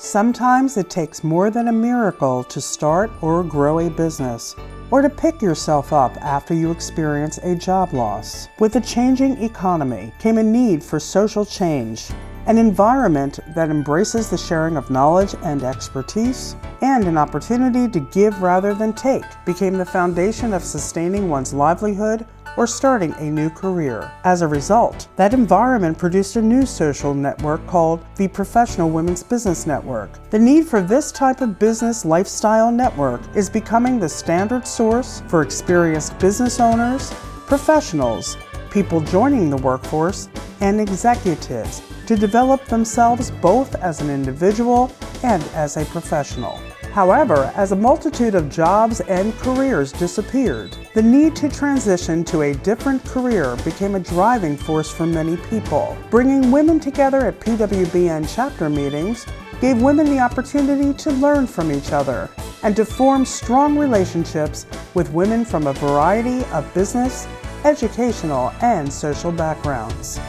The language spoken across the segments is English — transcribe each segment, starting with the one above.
Sometimes it takes more than a miracle to start or grow a business, or to pick yourself up after you experience a job loss. With a changing economy came a need for social change, an environment that embraces the sharing of knowledge and expertise, and an opportunity to give rather than take became the foundation of sustaining one's livelihood or starting a new career. As a result, that environment produced a new social network called the Professional Women's Business Network. The need for this type of business lifestyle network is becoming the standard source for experienced business owners, professionals, people joining the workforce, and executives to develop themselves both as an individual and as a professional. However, as a multitude of jobs and careers disappeared, the need to transition to a different career became a driving force for many people. Bringing women together at PWBN chapter meetings gave women the opportunity to learn from each other and to form strong relationships with women from a variety of business, educational, and social backgrounds.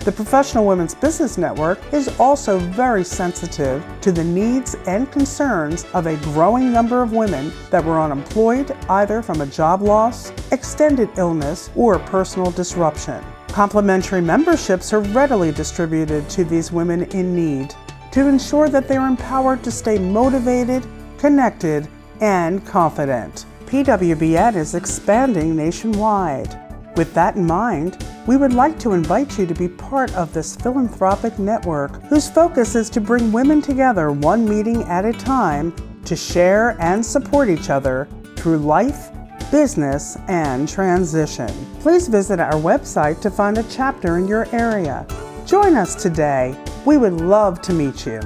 The Professional Women's Business Network is also very sensitive to the needs and concerns of a growing number of women that were unemployed either from a job loss, extended illness, or personal disruption. Complimentary memberships are readily distributed to these women in need to ensure that they are empowered to stay motivated, connected, and confident. PWBN is expanding nationwide. With that in mind, we would like to invite you to be part of this philanthropic network whose focus is to bring women together one meeting at a time to share and support each other through life, business, and transition. Please visit our website to find a chapter in your area. Join us today. We would love to meet you.